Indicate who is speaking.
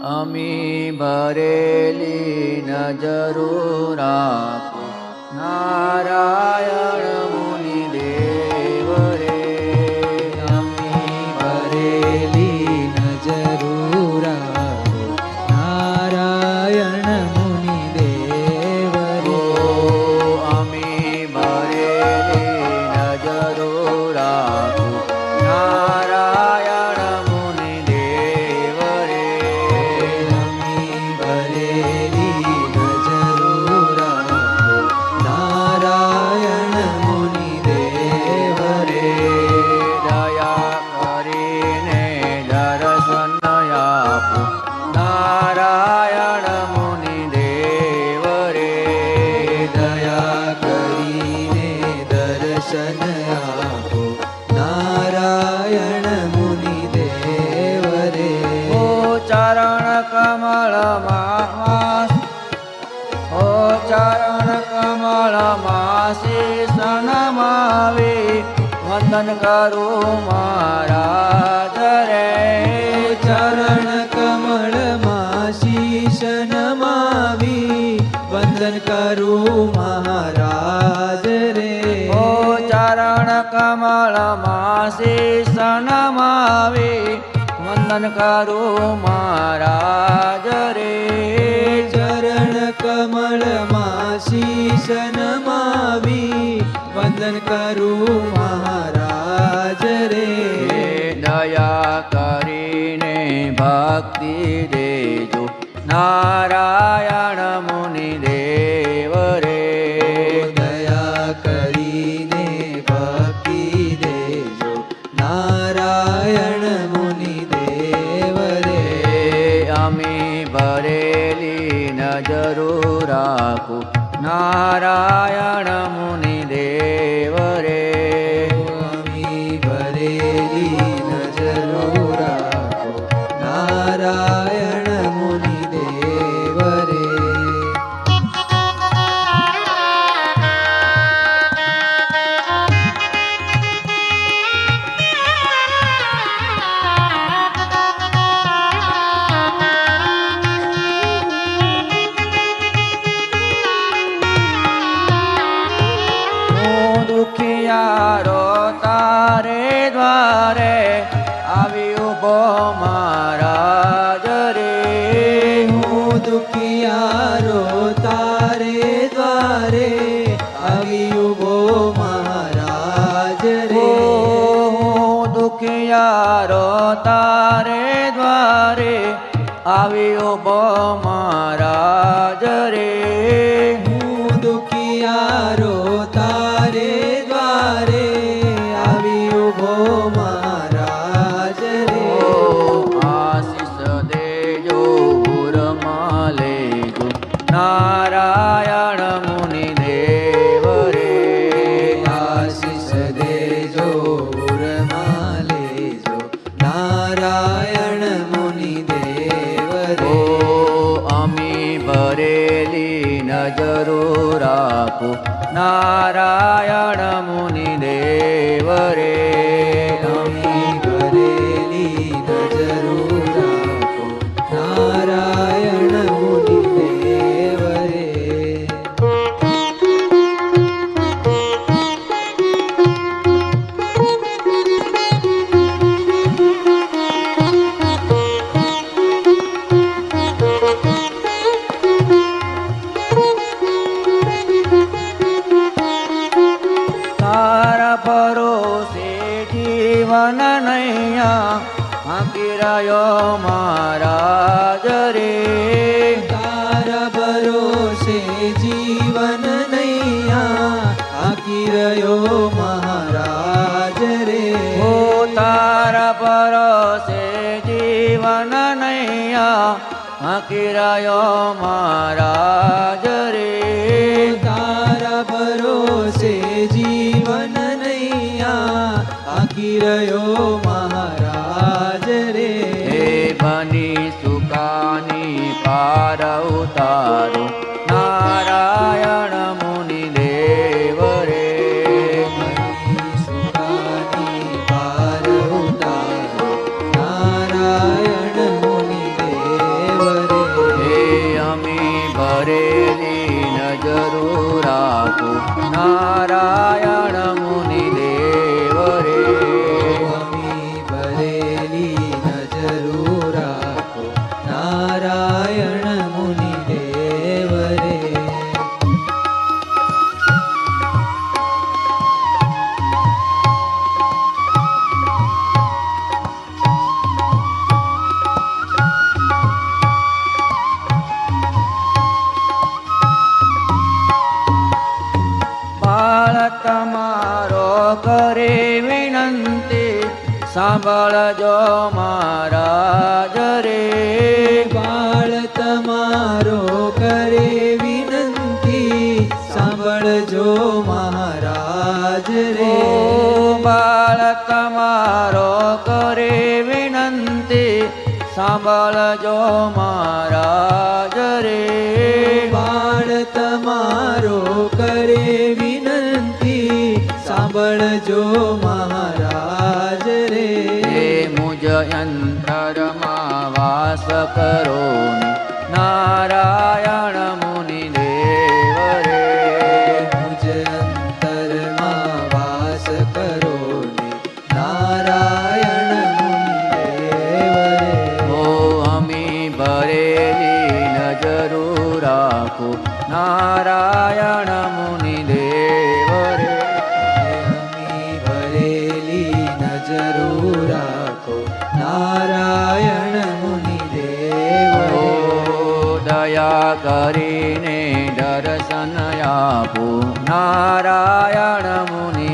Speaker 1: અમી ભરેલી નજરો રાખો નારાયણ મુનિ દેવ રે.
Speaker 2: અમી ભરેલી નજરો રાખો નારાયણ મુનિ દેવ રે.
Speaker 1: અમી ભરેલી નજરો રાખો નારાયણ મુનિ દેવ રે.
Speaker 2: અમી ભરેલી નજરો રાખો નારાયણ મુનિ દેવ રે.
Speaker 1: દયા કરીને દર્શન આપો નારાયણ મુનિ દેવ રે.
Speaker 2: દયા કરીને દર્શન આપો નારાયણ મુનિ દેવ રે.
Speaker 1: ઓ ચરણ કમળમાં ઓ ચરણ કમળમાં શીશ નમાવી વંદન કરું મહારાજ રે.
Speaker 2: ચરણ કમળમાં શીશ નમાવી વંદન કરું મહારાજ રે.
Speaker 1: ઓ ચરણ કમળમાં શીશ નમાવી વંદન કરું મહારાજ રે.
Speaker 2: ચરણ કમળમાં શીશ નમાવી વંદન કરું મહારાજ રે.
Speaker 1: દયા કરીને ભક્તિ દેજો નારાયણ મુનિ દેવ રે.
Speaker 2: દયા કરીને ભક્તિ દેજો નારાયણ મુનિ દેવ રે.
Speaker 1: અમી ભરેલી નજરો રાખો નારાયણ મુનિ દેવ રે.
Speaker 2: અમી ભરેલી નજરો રાખો નારાયણ મુનિ દેવ રે.
Speaker 1: હું દુખિયારો તારે દ્વારે આવી ઉભો મહારાજ રે.
Speaker 2: હું દુખિયારો તારે દ્વારે આવી ઉભો મહારાજ રે.
Speaker 1: હું દુખિયારો તારે દ્વારે આવી ઉભો મહારાજ રે.
Speaker 2: હું દુખિયારો તારે દ્વારે આવી ઉભો મહારાજ રે.
Speaker 1: આશીષ દેજો ઉરમાં લેજો નારાયણ મુનિ દેવ રે.
Speaker 2: આશીષ દેજો ઉરમાં લેજો નારાયણ મુનિ દેવ રે.
Speaker 1: અમી ભરેલી નજરો રાખો નારાયણ મુનિ દેવ રે.
Speaker 2: અમી ભરેલી નજરો રાખો નારાયણ મુનિ દેવ રે.
Speaker 1: તારા ભરોસે જીવન નૈયા આંકી રહ્યો મહારાજ રે.
Speaker 2: તારા ભરોસે જીવન નૈયા આકી રહ્યો મહારાજ રે.
Speaker 1: ઓ તારા ભરોસે જીવન નૈયા આંકી રહ્યો મહારાજ રે.
Speaker 2: તારા ભરોસે જીવન નૈયા આકી રહ્યો મહારાજ રે.
Speaker 1: હે બની સુકાની પાર ઉતારો નારાયણ મુનિ દેવ રે.
Speaker 2: સુખાની પાર ઉતારો નારાયણ મુનિ દેવ
Speaker 1: નારાયણ મુનિ દેવ રે
Speaker 2: અમી ભરેલી નજરું રાખો નારાયણ મુનિ દેવ રે
Speaker 1: બાળ તમારો કરે વિનંતી સાંભળજો મહારાજ રે
Speaker 2: બાળ તમારો કરે વિનંતી સાંભળજો મહારાજ રે
Speaker 1: ઓ બાળ તમારો કરે વિનંતી સાંભળજો મહારાજ રે
Speaker 2: બાળ તમારો કરે વિનંતી સાંભળજો મહારાજ રે
Speaker 1: હે મુજ અંતરમાં વાસ કરો ને નારાયણ મુનિ દેવ રે
Speaker 2: મુજ અંતરમાં વાસ કરો ને નારાયણ મુનિ દેવ રે
Speaker 1: ઓ અમી ભરેલી નજરું રાખો નારાયણ મુનિ દેવ રે
Speaker 2: અમી ભરેલી નજરું રાખો નારાયણ મુનિ દેવ
Speaker 1: ઓ
Speaker 2: રે
Speaker 1: દયા કરીને દર્શન આપો નારાયણ મુનિ